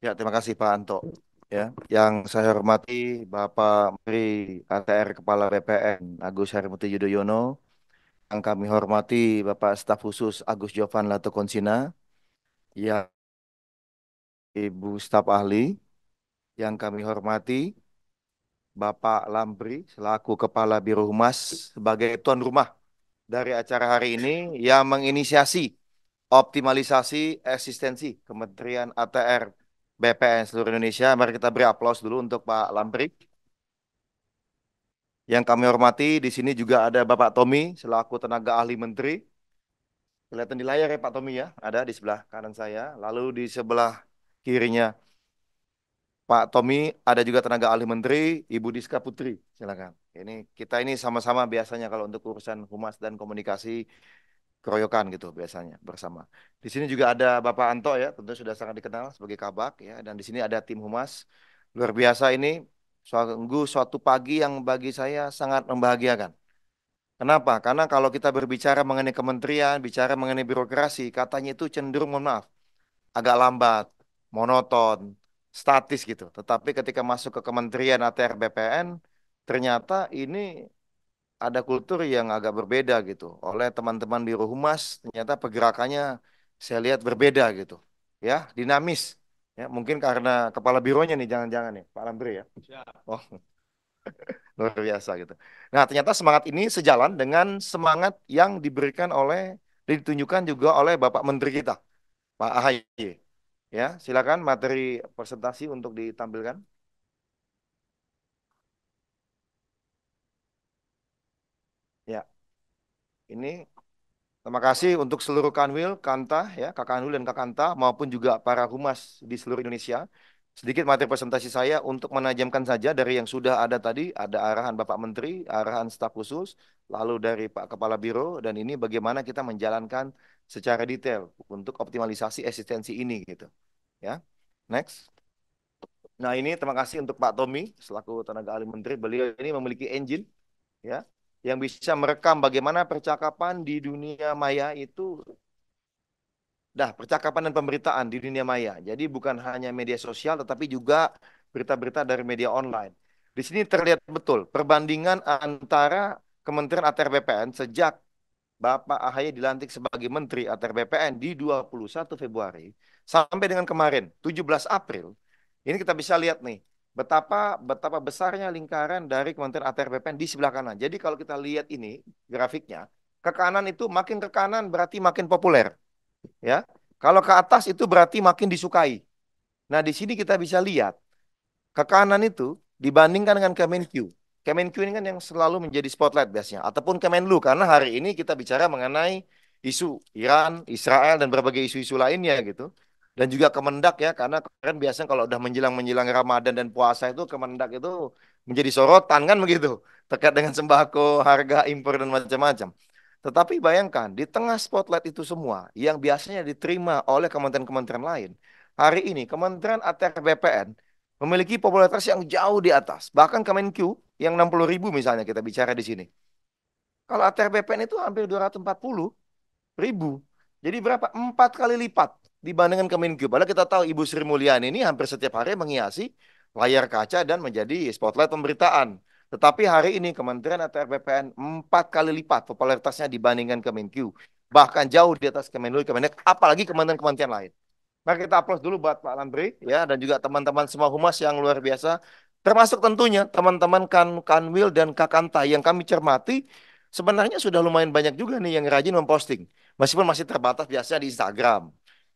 Ya, terima kasih Pak Anto. Ya, yang saya hormati Bapak Menteri ATR Kepala BPN Agus Harimurti Yudhoyono, yang kami hormati Bapak Staf Khusus Agus Jovan Latukonsina, yang Ibu Staf Ahli, yang kami hormati Bapak Lampri selaku Kepala Biro Humas sebagai tuan rumah dari acara hari ini yang menginisiasi optimalisasi eksistensi Kementerian ATR BPN seluruh Indonesia. Mari kita beri aplaus dulu untuk Pak Lampri. Yang kami hormati di sini juga ada Bapak Tommy selaku tenaga ahli menteri. Kelihatan di layar ya Pak Tommy ya, ada di sebelah kanan saya. Lalu di sebelah kirinya Pak Tommy ada juga tenaga ahli menteri Ibu Diska Putri. Silakan. Kita ini sama-sama biasanya kalau untuk urusan humas dan komunikasi keroyokan gitu biasanya bersama. Di sini juga ada Bapak Anto ya, tentu sudah sangat dikenal sebagai Kabak ya, dan di sini ada tim humas. Luar biasa ini, sungguh suatu pagi yang bagi saya sangat membahagiakan. Kenapa? Karena kalau kita berbicara mengenai kementerian, bicara mengenai birokrasi, katanya itu cenderung, mohon maaf, agak lambat, monoton, statis gitu. Tetapi ketika masuk ke kementerian ATR BPN, ternyata ini ada kultur yang agak berbeda gitu. Oleh teman-teman Biro Humas, ternyata pergerakannya saya lihat berbeda gitu. Ya, dinamis. Ya, mungkin karena kepala bironya nih, jangan-jangan nih, Pak Lambri ya. Oh, luar biasa gitu. Nah, ternyata semangat ini sejalan dengan semangat yang diberikan oleh, ditunjukkan juga oleh Bapak Menteri kita, Pak AHY. Ya, silakan materi presentasi untuk ditampilkan. Ya, ini terima kasih untuk seluruh Kanwil, Kanta, ya, Kak Kanwil dan Kak Kanta, maupun juga para humas di seluruh Indonesia. Sedikit materi presentasi saya untuk menajamkan saja dari yang sudah ada tadi, ada arahan Bapak Menteri, arahan staf khusus, lalu dari Pak Kepala Biro, dan ini bagaimana kita menjalankan secara detail untuk optimalisasi eksistensi ini gitu. Ya, next. Nah ini terima kasih untuk Pak Tommy selaku tenaga ahli menteri. Beliau ini memiliki engine ya yang bisa merekam bagaimana percakapan di dunia maya itu. Dah, percakapan dan pemberitaan di dunia maya. Jadi bukan hanya media sosial, tetapi juga berita-berita dari media online. Di sini terlihat betul perbandingan antara Kementerian ATR BPN sejak Bapak AHY dilantik sebagai Menteri ATR BPN di 21 Februari sampai dengan kemarin 17 April. Ini kita bisa lihat nih betapa betapa besarnya lingkaran dari Kementerian ATR BPN di sebelah kanan. Jadi kalau kita lihat ini grafiknya, ke kanan itu makin ke kanan berarti makin populer ya. Kalau ke atas itu berarti makin disukai. Nah, di sini kita bisa lihat ke kanan itu dibandingkan dengan Kemenq. Kemenq ini kan yang selalu menjadi spotlight biasanya ataupun Kemenlu karena hari ini kita bicara mengenai isu Iran, Israel dan berbagai isu-isu lainnya gitu. Dan juga Kemendak ya karena kemarin biasanya kalau udah menjelang-menjelang Ramadan dan puasa itu Kemendak itu menjadi sorotan kan begitu terkait dengan sembako, harga impor dan macam-macam. Tetapi bayangkan, di tengah spotlight itu semua, yang biasanya diterima oleh kementerian-kementerian lain, hari ini Kementerian ATR BPN memiliki popularitas yang jauh di atas. Bahkan Kemenq yang 60.000 misalnya kita bicara di sini. Kalau ATR BPN itu hampir 240.000. Jadi berapa? 4 kali lipat dibandingkan Kemenq. Padahal kita tahu Ibu Sri Mulyani ini hampir setiap hari menghiasi layar kaca dan menjadi spotlight pemberitaan. Tetapi hari ini Kementerian ATR BPN 4 kali lipat popularitasnya dibandingkan Kemenq. Bahkan jauh di atas Kemenlu, Kemenek, apalagi kementerian-kementerian lain. Mari kita aplaus dulu buat Pak Landri ya dan juga teman-teman semua humas yang luar biasa. Termasuk tentunya teman-teman Kanwil dan Kakanta yang kami cermati sebenarnya sudah lumayan banyak juga nih yang rajin memposting. Meskipun masih terbatas biasanya di Instagram.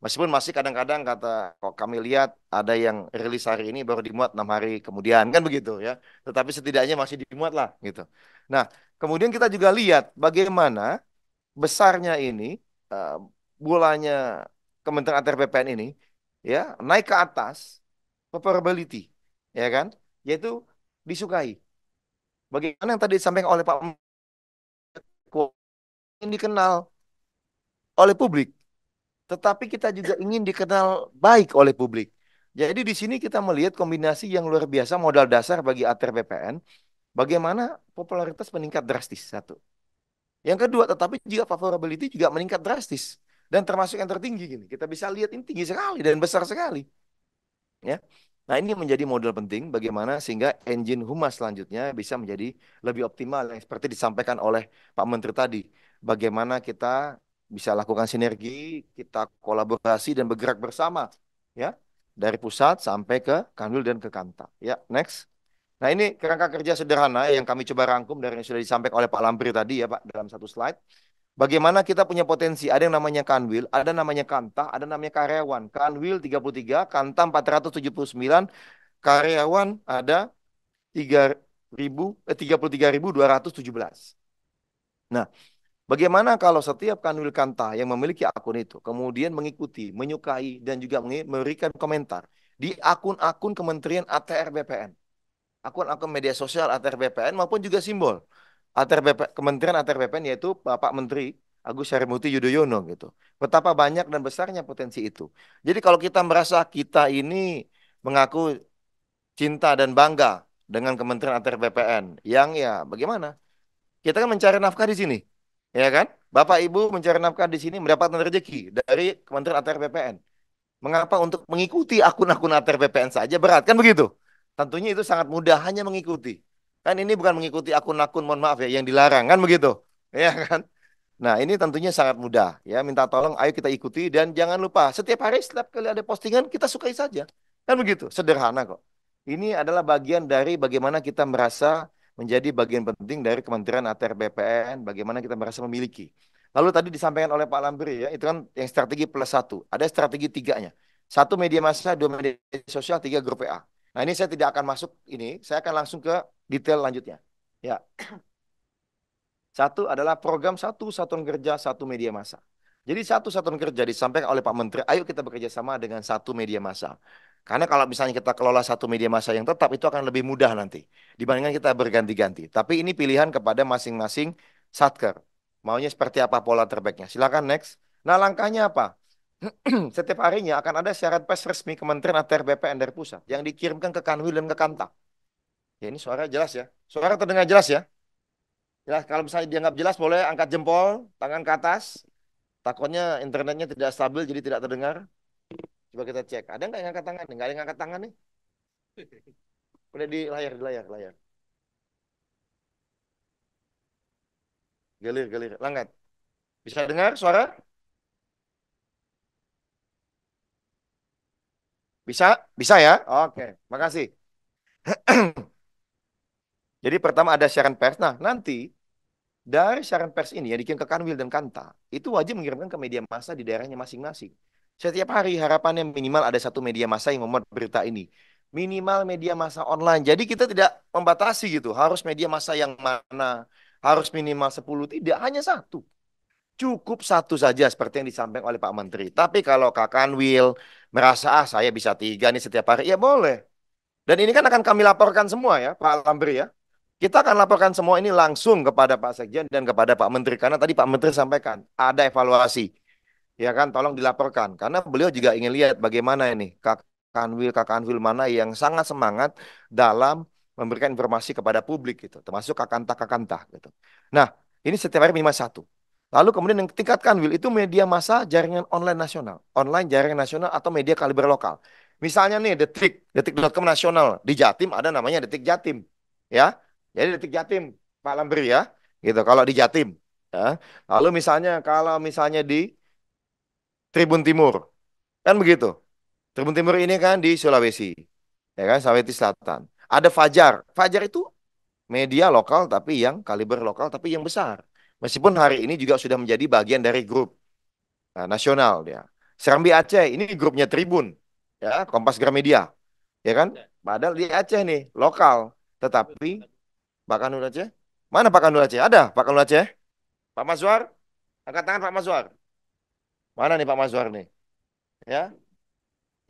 Meskipun masih kadang-kadang kata kok kami lihat ada yang rilis hari ini baru dimuat 6 hari kemudian kan begitu ya. Tetapi setidaknya masih dimuat lah gitu. Nah, kemudian kita juga lihat bagaimana besarnya ini eh, bolanya Kementerian ATR BPN ini ya naik ke atas favorability ya kan yaitu disukai. Bagaimana yang tadi disampaikan oleh Pak Menko ingin dikenal oleh publik, tetapi kita juga ingin dikenal baik oleh publik. Jadi di sini kita melihat kombinasi yang luar biasa modal dasar bagi ATR BPN, bagaimana popularitas meningkat drastis satu. Yang kedua, tetapi juga favorability juga meningkat drastis. Dan termasuk yang tertinggi gini. Kita bisa lihat ini tinggi sekali dan besar sekali. Ya. Nah, ini menjadi model penting bagaimana sehingga engine humas selanjutnya bisa menjadi lebih optimal yang seperti disampaikan oleh Pak Menteri tadi. Bagaimana kita bisa lakukan sinergi, kita kolaborasi dan bergerak bersama, ya, dari pusat sampai ke Kanwil dan ke Kanta. Ya, next. Nah, ini kerangka kerja sederhana yang kami coba rangkum dari yang sudah disampaikan oleh Pak Lampri tadi ya, Pak, dalam satu slide. Bagaimana kita punya potensi? Ada yang namanya kanwil, ada namanya kantah, ada namanya karyawan. Kanwil 33, kantah 479, karyawan ada 33.217. Nah, bagaimana kalau setiap kanwil kantah yang memiliki akun itu kemudian mengikuti, menyukai dan juga memberikan komentar di akun-akun Kementerian ATR BPN, akun-akun media sosial ATR BPN maupun juga simbol ATR BP, Kementerian ATR BPN yaitu Bapak Menteri Agus Harimurti Yudhoyono gitu. Betapa banyak dan besarnya potensi itu. Jadi kalau kita merasa kita ini mengaku cinta dan bangga dengan Kementerian ATR BPN yang ya bagaimana? Kita kan mencari nafkah di sini. Ya kan? Bapak Ibu mencari nafkah di sini mendapatkan rezeki dari Kementerian ATR BPN. Mengapa untuk mengikuti akun-akun ATR BPN saja berat kan begitu? Tentunya itu sangat mudah hanya mengikuti. Kan ini bukan mengikuti akun-akun mohon maaf ya yang dilarang kan begitu. Ya kan? Nah, ini tentunya sangat mudah ya. Minta tolong ayo kita ikuti dan jangan lupa setiap hari setiap kali ada postingan kita sukai saja. Kan begitu, sederhana kok. Ini adalah bagian dari bagaimana kita merasa menjadi bagian penting dari Kementerian ATR BPN, bagaimana kita merasa memiliki. Lalu tadi disampaikan oleh Pak Lambri ya, itu kan yang strategi plus satu. Ada strategi tiganya. Satu media massa, dua media sosial, tiga grup PA. Nah ini saya tidak akan masuk ini, saya akan langsung ke detail lanjutnya. Ya, satu adalah program satu satuan kerja satu media massa. Jadi satu satuan kerja disampaikan oleh Pak Menteri, ayo kita bekerja sama dengan satu media massa. Karena kalau misalnya kita kelola satu media massa yang tetap itu akan lebih mudah nanti dibandingkan kita berganti-ganti. Tapi ini pilihan kepada masing-masing satker. Maunya seperti apa pola terbaiknya. Silakan next. Nah, langkahnya apa? Setiap harinya akan ada syarat pers resmi Kementerian ATR BPN dari pusat yang dikirimkan ke Kanwil dan ke Kantang. Ya ini suara jelas ya. Suara terdengar jelas ya. Jelas, kalau misalnya dia nggak jelas boleh angkat jempol, tangan ke atas. Takutnya internetnya tidak stabil jadi tidak terdengar. Coba kita cek. Ada nggak yang angkat tangan? Nggak ada yang angkat tangan nih. Udah di layar. Gelir. Langgat. Bisa dengar suara? Bisa? Bisa ya? Oke, makasih. Jadi pertama ada siaran pers. Nah, nanti dari siaran pers ini yang dikirim ke Kanwil dan Kanta, itu wajib mengirimkan ke media massa di daerahnya masing-masing. Setiap hari harapannya minimal ada satu media massa yang memuat berita ini. Minimal media massa online. Jadi kita tidak membatasi gitu, harus media massa yang mana, harus minimal 10, tidak, hanya satu. Cukup satu saja seperti yang disampaikan oleh Pak Menteri. Tapi kalau Kak Kanwil merasa, saya bisa tiga nih setiap hari, ya boleh. Dan ini kan akan kami laporkan semua ya, Pak Lambri ya. Kita akan laporkan semua ini langsung kepada Pak Sekjen dan kepada Pak Menteri. Karena tadi Pak Menteri sampaikan, ada evaluasi. Ya kan, tolong dilaporkan. Karena beliau juga ingin lihat bagaimana ini Kak Kanwil mana yang sangat semangat dalam memberikan informasi kepada publik gitu. Termasuk Kakantah gitu. Nah, ini setiap hari minimal satu. Lalu kemudian yang tingkat Kanwil itu media massa jaringan online nasional. Online jaringan nasional atau media kaliber lokal. Misalnya nih detik.com nasional. Di Jatim ada namanya Detik Jatim. Ya, jadi Detik Jatim, Pak Lambri ya. Gitu, kalau di Jatim. Ya. Lalu misalnya kalau misalnya di Tribun Timur, kan begitu. Tribun Timur ini kan di Sulawesi, ya kan, Sulawesi Selatan. Ada Fajar. Fajar itu media lokal tapi yang kaliber lokal tapi yang besar. Meskipun hari ini juga sudah menjadi bagian dari grup nasional dia. Serambi Aceh ini grupnya Tribun, ya, Kompas Gramedia, ya kan? Padahal di Aceh nih lokal, tetapi Pak Kanul Aceh, mana Pak Kanul Aceh? Ada Pak Kanul Aceh? Pak Mazwar, angkat tangan Pak Mazwar. Mana nih Pak Mazwar nih? Ya,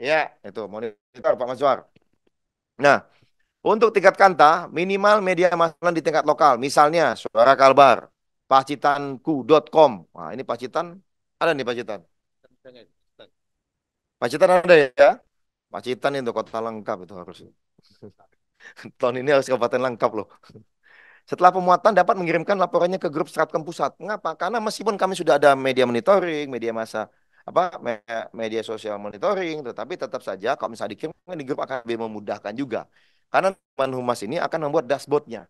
ya, itu monitor Pak Mazwar. Nah, untuk tingkat kanta, minimal media massa di tingkat lokal. Misalnya, Suara Kalbar, pacitanku.com. Nah, ini Pacitan, ada nih Pacitan. Pacitan ada ya? Pacitan itu kota lengkap itu harus. Tahun ini harus kabupaten lengkap loh. Setelah pemuatan dapat mengirimkan laporannya ke grup Stratkom Pusat. Mengapa? Karena meskipun kami sudah ada media monitoring, media massa media sosial monitoring, tetapi tetap saja kalau misalnya dikirim di grup akan lebih memudahkan juga. Karena teman humas ini akan membuat dashboardnya.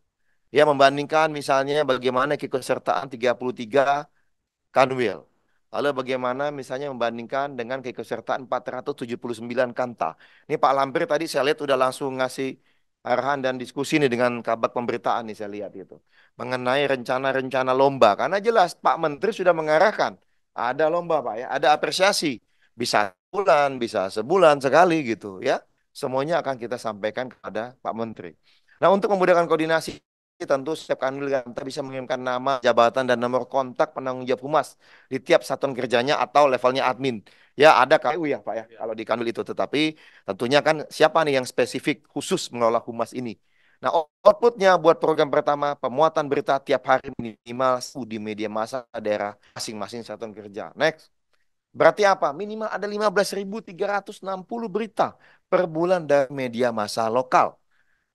Ya, membandingkan misalnya bagaimana keikutsertaan 33 Kanwil. Lalu bagaimana misalnya membandingkan dengan keikutsertaan 479 Kanta. Ini Pak Lampir tadi saya lihat udah langsung ngasih arahan dan diskusi nih dengan kabak pemberitaan nih saya lihat itu. Mengenai rencana-rencana lomba. Karena jelas Pak Menteri sudah mengarahkan. Ada lomba Pak ya, ada apresiasi. Bisa bulan, bisa sebulan sekali gitu ya. Semuanya akan kita sampaikan kepada Pak Menteri. Nah, untuk memudahkan koordinasi tentu setiap kanwil Ganta bisa mengirimkan nama, jabatan, dan nomor kontak penanggung jawab humas di tiap satuan kerjanya atau levelnya admin. Ya, ada KU ya Pak ya, kalau di kanwil itu. Tetapi tentunya kan siapa nih yang spesifik khusus mengelola humas ini. Nah, outputnya buat program pertama, pemuatan berita tiap hari minimal di media massa daerah masing-masing satuan kerja. Next. Berarti apa? Minimal ada 15.360 berita per bulan dari media massa lokal.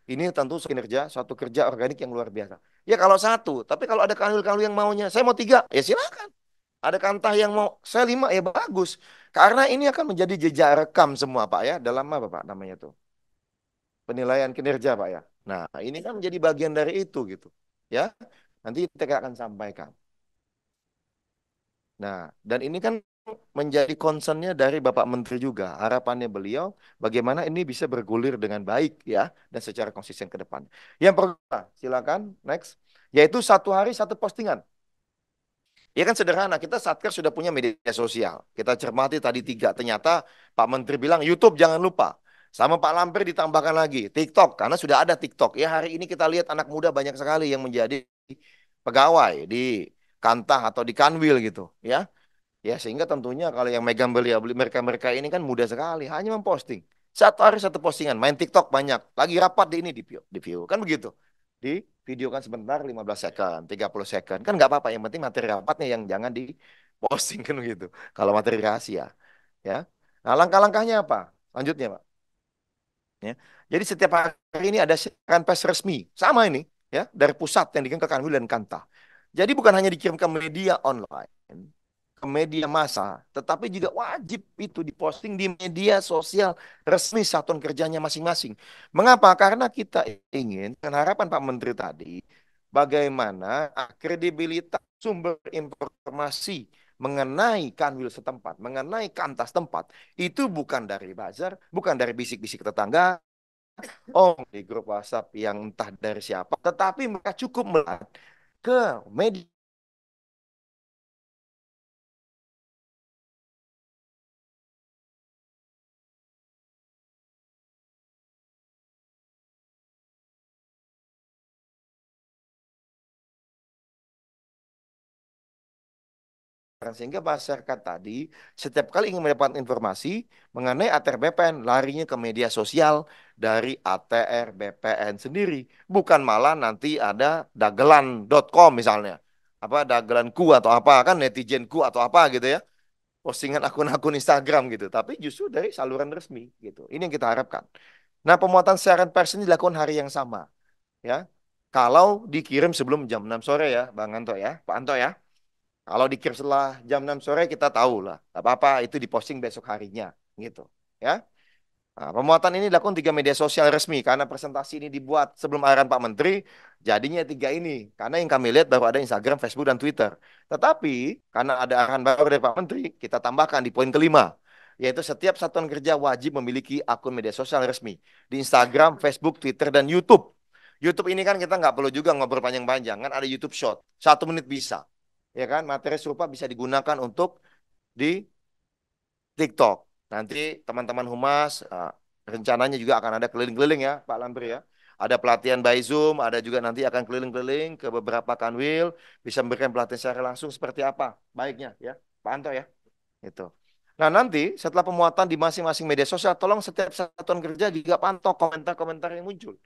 Ini tentu kinerja suatu kerja organik yang luar biasa. Ya kalau satu, tapi kalau ada kanwil-kanwil yang maunya, saya mau tiga, ya silakan. Ada kantah yang mau, saya lima, ya bagus. Karena ini akan menjadi jejak rekam semua Pak ya, dalam apa Pak namanya tuh? Penilaian kinerja Pak ya. Nah ini kan menjadi bagian dari itu gitu. Ya, nanti kita akan sampaikan. Nah, dan ini kan menjadi concernnya dari Bapak Menteri juga. Harapannya beliau bagaimana ini bisa bergulir dengan baik ya dan secara konsisten ke depan. Yang pertama, silakan next, yaitu satu hari satu postingan. Ya kan sederhana, kita Satker sudah punya media sosial. Kita cermati tadi tiga, ternyata Pak Menteri bilang YouTube jangan lupa. Sama Pak Lampir ditambahkan lagi TikTok karena sudah ada TikTok. Ya hari ini kita lihat anak muda banyak sekali yang menjadi pegawai di Kantah atau di Kanwil gitu ya. Ya, sehingga tentunya kalau yang megang beliau beli mereka-mereka ini kan mudah sekali, hanya memposting. Satu hari satu postingan, main TikTok banyak. Lagi rapat di ini di view. Kan begitu. Di video kan sebentar 15 second, 30 second. Kan nggak apa-apa, yang penting materi rapatnya yang jangan di posting kan begitu. Kalau materi rahasia, ya. Nah, langkah-langkahnya apa? Lanjutnya, Pak. Ya. Jadi setiap hari ini ada siaran pers resmi, sama ini, ya, dari pusat yang dikirim ke Kanwil dan Kanta. Jadi bukan hanya dikirim ke media online, ke media massa, tetapi juga wajib itu diposting di media sosial resmi satuan kerjanya masing-masing. Mengapa? Karena kita ingin, dengan harapan Pak Menteri tadi, bagaimana kredibilitas sumber informasi mengenai kanwil setempat, mengenai kantas tempat, itu bukan dari buzzer, bukan dari bisik-bisik tetangga, oh di grup WhatsApp yang entah dari siapa, tetapi mereka cukup melihat ke media sehingga masyarakat tadi setiap kali ingin mendapatkan informasi mengenai ATR BPN larinya ke media sosial dari ATR BPN sendiri, bukan malah nanti ada dagelan.com misalnya, apa dagelanku atau apa kan netizenku atau apa gitu ya, postingan akun-akun Instagram gitu, tapi justru dari saluran resmi gitu. Ini yang kita harapkan. Nah, pemuatan siaran pers ini dilakukan hari yang sama ya. Kalau dikirim sebelum jam 6 sore ya, Bang Anto ya, Pak Anto ya. Kalau dikirim setelah jam 6 sore kita tahu lah. Gak apa-apa, itu diposting besok harinya gitu ya. Nah, pemuatan ini dilakukan tiga media sosial resmi karena presentasi ini dibuat sebelum arahan Pak Menteri, jadinya tiga ini. Karena yang kami lihat baru ada Instagram, Facebook, dan Twitter. Tetapi karena ada arahan baru dari Pak Menteri, kita tambahkan di poin kelima, yaitu setiap satuan kerja wajib memiliki akun media sosial resmi di Instagram, Facebook, Twitter, dan YouTube. YouTube ini kan kita nggak perlu juga ngobrol panjang-panjang, kan ada YouTube Short, 1 menit bisa, ya kan? Materi serupa bisa digunakan untuk di TikTok. Nanti teman-teman humas rencananya juga akan ada keliling-keliling ya Pak Lampir ya. Ada pelatihan by Zoom, ada juga nanti akan keliling-keliling ke beberapa kanwil, bisa memberikan pelatihan secara langsung seperti apa baiknya ya Pak Anto ya. Itu. Nah nanti setelah pemuatan di masing-masing media sosial, tolong setiap satuan kerja juga pantau komentar-komentar yang muncul.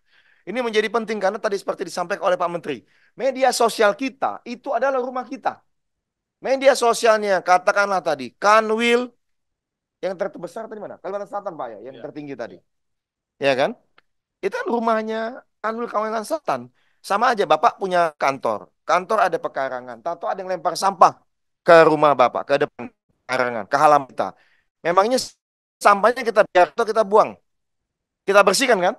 Ini menjadi penting karena tadi seperti disampaikan oleh Pak Menteri, media sosial kita itu adalah rumah kita. Media sosialnya katakanlah tadi Kanwil yang terbesar tadi mana? Kalimantan Selatan, Pak ya, yang tertinggi tadi. Ya kan? Itu kan rumahnya Kanwil Kalimantan Selatan. Sama aja Bapak punya kantor. Kantor ada pekarangan. Tato ada yang lempar sampah ke rumah Bapak, ke depan. sembarangan ke halaman kita. Memangnya sampahnya kita biar atau kita buang? Kita bersihkan kan?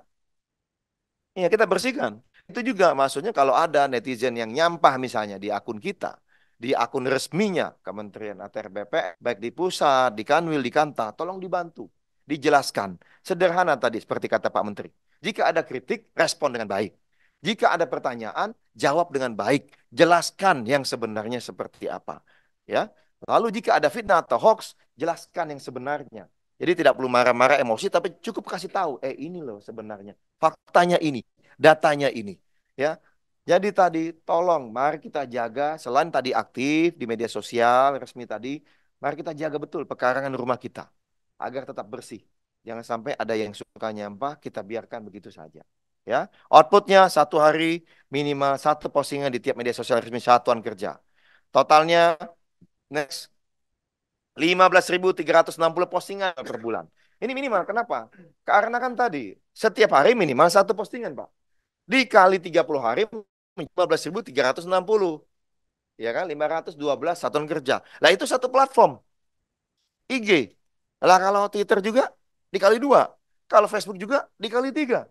Iya, kita bersihkan. Itu juga maksudnya kalau ada netizen yang nyampah misalnya di akun kita, di akun resminya Kementerian ATR BPN, baik di pusat, di Kanwil, di Kanta, tolong dibantu, dijelaskan. Sederhana tadi seperti kata Pak Menteri. Jika ada kritik, respon dengan baik. Jika ada pertanyaan, jawab dengan baik. Jelaskan yang sebenarnya seperti apa. Ya. Lalu jika ada fitnah atau hoax, jelaskan yang sebenarnya. Jadi tidak perlu marah-marah emosi, tapi cukup kasih tahu, ini loh sebenarnya. Faktanya ini, datanya ini. Ya, jadi tadi tolong mari kita jaga selain tadi aktif di media sosial resmi tadi, mari kita jaga betul pekarangan rumah kita agar tetap bersih. Jangan sampai ada yang suka nyampah, kita biarkan begitu saja. Ya, outputnya satu hari minimal satu postingan di tiap media sosial resmi satuan kerja. Totalnya next 15.360 postingan per bulan. Ini minimal. Kenapa? Karena kan tadi setiap hari minimal satu postingan, Pak. Dikali 30 hari 15.360. Ya kan? 512 satuan kerja. Lah itu satu platform. IG. Lah kalau Twitter juga dikali dua. Kalau Facebook juga dikali tiga.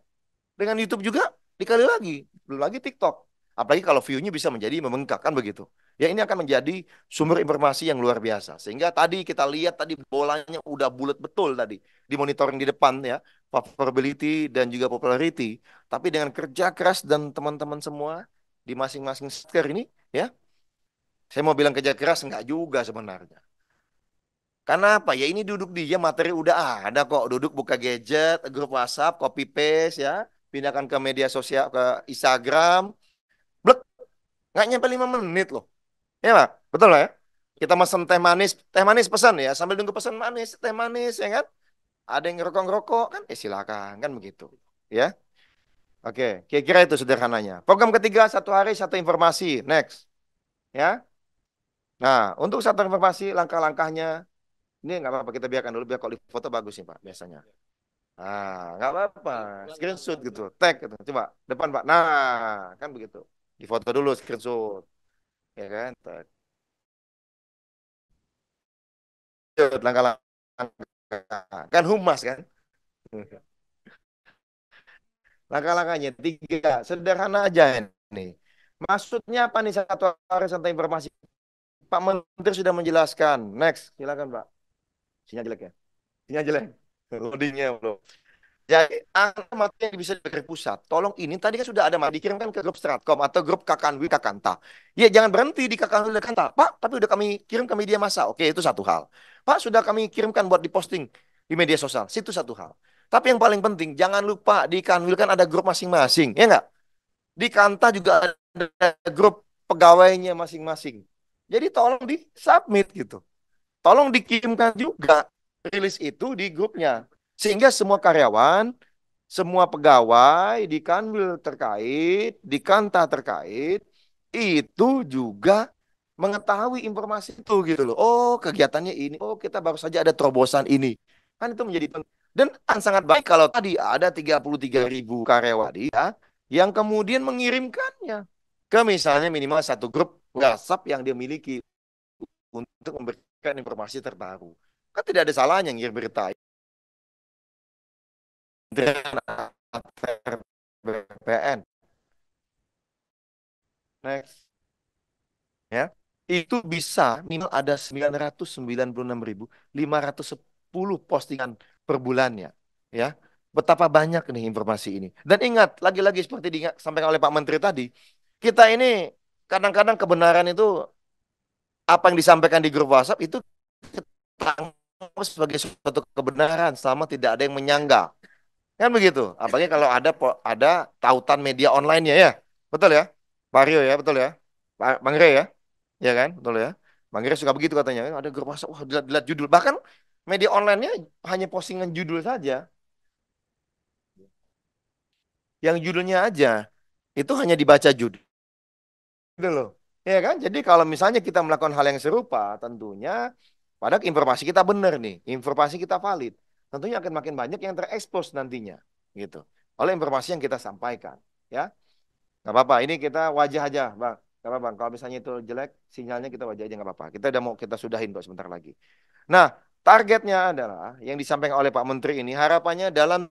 Dengan YouTube juga dikali lagi. Belum lagi TikTok. Apalagi kalau view-nya bisa menjadi membengkak kan begitu. Ya ini akan menjadi sumber informasi yang luar biasa. Sehingga tadi kita lihat tadi bolanya udah bulat betul tadi di monitoring di depan ya, favorability dan juga popularity. Tapi dengan kerja keras dan teman-teman semua di masing-masing sector ini ya, saya mau bilang kerja keras enggak juga sebenarnya. Karena apa? Ya ini duduk dia materi udah ada kok. Duduk buka gadget, grup WhatsApp, copy paste ya, pindahkan ke media sosial ke Instagram. Blek, nggak nyampe 5 menit loh. Ya Pak, betul lah ya. Kita mesen teh manis pesan ya, sambil nunggu pesan manis, teh manis ya kan. Ada yang ngerokok-ngerokok kan, silakan kan begitu. Ya, oke, kira-kira itu sederhananya. Program ketiga satu hari satu informasi. Next, ya. Nah, untuk satu informasi langkah-langkahnya ini nggak apa-apa kita biarkan dulu biar kalau di foto bagus nih Pak biasanya. Nggak apa-apa, screenshot gitu, tag gitu. Coba depan Pak. Nah, kan begitu. Di foto dulu screenshot, ya kan? Tag. Langkah-langkah kan humas kan? Langkah-langkahnya tiga, sederhana aja ini. Maksudnya apa nih satu hari santai informasi? Pak Menteri sudah menjelaskan. Next, silakan Pak. Sinyal jelek ya? Sinyal jelek. Loadingnya belum. Jadi angka materi yang bisa dari pusat. Tolong ini tadi kan sudah ada dikirimkan ke grup Stratkom atau grup Kakanwi Kakanta. Ya jangan berhenti di Kakanwi Kakanta. Pak, tapi udah kami kirim ke media massa. Oke, itu satu hal. Pak, sudah kami kirimkan buat diposting di media sosial. Situ satu hal. Tapi yang paling penting, jangan lupa di Kanwil kan ada grup masing-masing. Ya nggak? Di Kanta juga ada grup pegawainya masing-masing. Jadi tolong di-submit gitu. Tolong dikirimkan juga rilis itu di grupnya. Sehingga semua karyawan, semua pegawai di Kanwil terkait, di Kanta terkait, itu juga mengetahui informasi itu gitu loh. Oh, kegiatannya ini. Oh, kita baru saja ada terobosan ini. Kan itu menjadi penting. Dan kan sangat baik kalau tadi ada 33.000 karyawan dia yang kemudian mengirimkannya ke misalnya minimal satu grup WhatsApp yang dia miliki untuk memberikan informasi terbaru. Kan tidak ada salahnya ngirim berita dengan ATR BPN. Next. Ya. Itu bisa minimal ada 996.510 postingan per bulannya. Ya. Betapa banyak nih informasi ini. Dan ingat, lagi-lagi seperti disampaikan oleh Pak Menteri tadi, kita ini kadang-kadang kebenaran itu apa yang disampaikan di grup WhatsApp itu kita anggap sebagai suatu kebenaran selama tidak ada yang menyanggah. Kan begitu. Apalagi kalau ada tautan media online-nya ya. Betul ya? Mario ya, betul ya? Bang Rey ya? Ya kan? Betul ya? Bang Rey suka begitu katanya. Ada grup WhatsApp, wah dilihat judul. Bahkan media online-nya hanya postingan judul saja. Yang judulnya aja. Itu hanya dibaca judul. Gitu loh. Ya kan? Jadi kalau misalnya kita melakukan hal yang serupa, tentunya pada informasi kita benar nih, informasi kita valid. Tentunya akan makin banyak yang terekspos nantinya, gitu. Oleh informasi yang kita sampaikan, ya. Nggak apa-apa, ini kita wajah aja, Bang. Nggak apa-apa, Bang. Kalau misalnya itu jelek, sinyalnya kita wajah aja nggak apa-apa. Kita udah mau kita sudahin kok sebentar lagi. Nah, targetnya adalah yang disampaikan oleh Pak Menteri ini harapannya dalam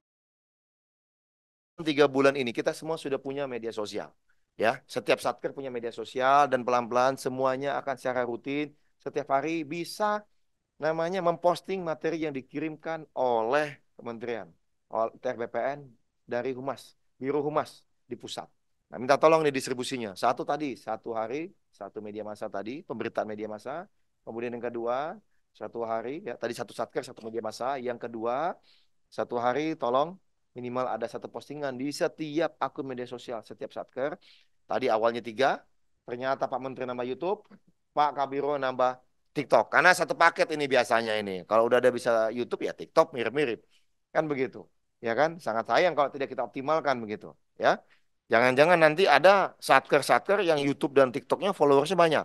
3 bulan ini kita semua sudah punya media sosial. Ya, setiap satker punya media sosial dan pelan-pelan semuanya akan secara rutin setiap hari bisa namanya memposting materi yang dikirimkan oleh kementerian, oleh TRBPN dari Humas, Biro Humas di pusat. Nah, minta tolong nih distribusinya. Satu tadi, satu hari, satu media massa tadi, pemberitaan media massa. Kemudian yang kedua, satu hari, ya tadi satu satker, satu media massa. Yang kedua, satu hari tolong minimal ada satu postingan di setiap akun media sosial, setiap satker. Tadi awalnya 3, ternyata Pak Menteri nambah YouTube, Pak Kabiro nambah TikTok. Karena satu paket ini biasanya ini. Kalau udah ada bisa YouTube ya TikTok mirip-mirip. Kan begitu. Ya kan? Sangat sayang kalau tidak kita optimalkan begitu. Ya. Jangan-jangan nanti ada satker-satker yang YouTube dan TikToknya followersnya banyak.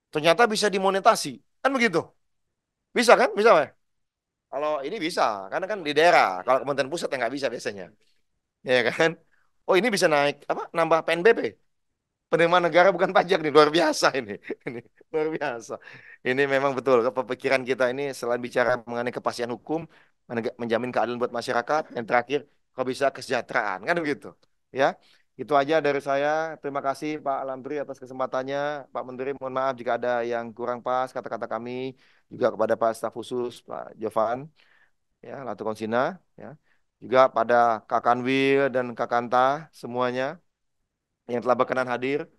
Ternyata bisa dimonetasi. Kan begitu. Bisa kan? Bisa, Pak? Kalau ini bisa. Karena kan di daerah. Kalau Kementerian Pusat ya nggak bisa biasanya. Ya kan? Oh ini bisa naik apa? Nambah PNBP. Penerimaan negara bukan pajak nih, luar biasa ini. Ini luar biasa. Ini memang betul pemikiran kita ini selain bicara mengenai kepastian hukum, menjamin keadilan buat masyarakat, yang terakhir kalau bisa kesejahteraan, kan begitu. Ya. Itu aja dari saya. Terima kasih Pak Lambri atas kesempatannya. Pak Menteri, mohon maaf jika ada yang kurang pas kata-kata kami, juga kepada Pak Staf Khusus Pak Jovan, ya, Latu Konsina, ya. Juga pada Kak Kanwil dan Kak Kanta semuanya yang telah berkenan hadir.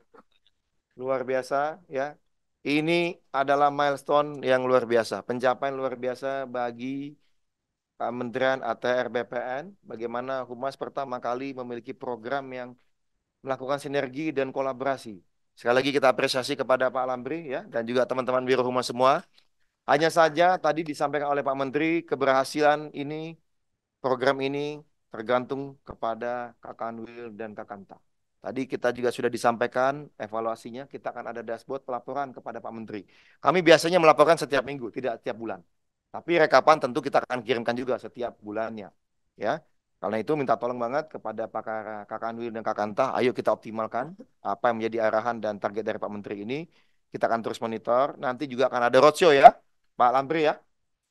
Luar biasa ya. Ini adalah milestone yang luar biasa, pencapaian luar biasa bagi Kementerian ATR BPN. Bagaimana Humas pertama kali memiliki program yang melakukan sinergi dan kolaborasi. Sekali lagi kita apresiasi kepada Pak Lambri ya dan juga teman-teman Biro Humas semua. Hanya saja tadi disampaikan oleh Pak Menteri keberhasilan ini program ini tergantung kepada Kak Kanwil dan Kak Kanta. Tadi kita juga sudah disampaikan evaluasinya, kita akan ada dashboard pelaporan kepada Pak Menteri. Kami biasanya melaporkan setiap minggu, tidak setiap bulan. Tapi rekapan tentu kita akan kirimkan juga setiap bulannya. Ya, karena itu minta tolong banget kepada Kak Kanwil dan Kak Kanta, ayo kita optimalkan apa yang menjadi arahan dan target dari Pak Menteri ini. Kita akan terus monitor. Nanti juga akan ada roadshow ya, Pak Lambri ya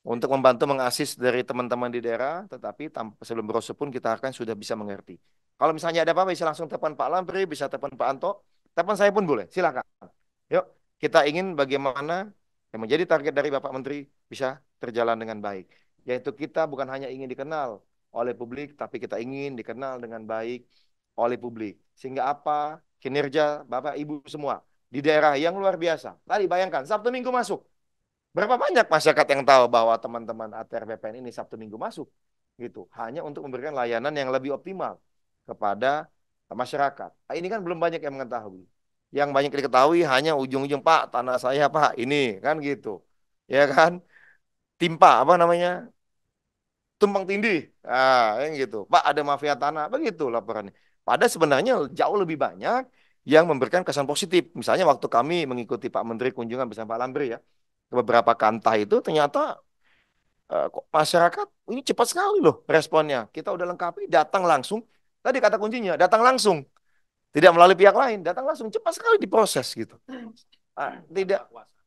untuk membantu mengasis dari teman-teman di daerah, tetapi sebelum brosur pun kita akan sudah bisa mengerti. Kalau misalnya ada apa-apa bisa langsung telepon Pak Lampri, bisa telepon Pak Anto, telepon saya pun boleh, silakan. Yuk, kita ingin bagaimana yang menjadi target dari Bapak Menteri bisa terjalan dengan baik. Yaitu kita bukan hanya ingin dikenal oleh publik, tapi kita ingin dikenal dengan baik oleh publik. Sehingga apa? Kinerja Bapak Ibu semua di daerah yang luar biasa. Tadi bayangkan, Sabtu Minggu masuk. Berapa banyak masyarakat yang tahu bahwa teman-teman ATR BPN ini Sabtu Minggu masuk gitu, hanya untuk memberikan layanan yang lebih optimal kepada masyarakat. Nah, ini kan belum banyak yang mengetahui. Yang banyak diketahui hanya ujung-ujung Pak, tanah saya Pak, ini kan gitu. Ya kan? Timpa apa namanya? Tumpang tindih. Ah, yang gitu. Pak ada mafia tanah, begitu laporannya. Padahal sebenarnya jauh lebih banyak yang memberikan kesan positif. Misalnya waktu kami mengikuti Pak Menteri kunjungan bersama Pak Lambri ya, ke beberapa kantah itu ternyata kok masyarakat ini cepat sekali loh responnya. Kita udah lengkapi, datang langsung. Tadi kata kuncinya, datang langsung. Tidak melalui pihak lain, datang langsung. Cepat sekali diproses gitu. Tidak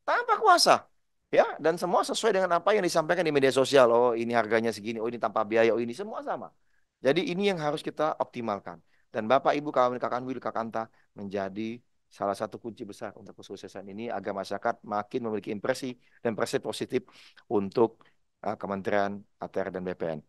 tanpa kuasa. Ya, dan semua sesuai dengan apa yang disampaikan di media sosial. Oh, ini harganya segini, oh ini tanpa biaya, oh ini semua sama. Jadi ini yang harus kita optimalkan. Dan Bapak, Ibu, kawan Kakan Wil, Kakanta menjadi salah satu kunci besar untuk kesuksesan ini agar masyarakat makin memiliki impresi dan persepsi positif untuk Kementerian ATR dan BPN.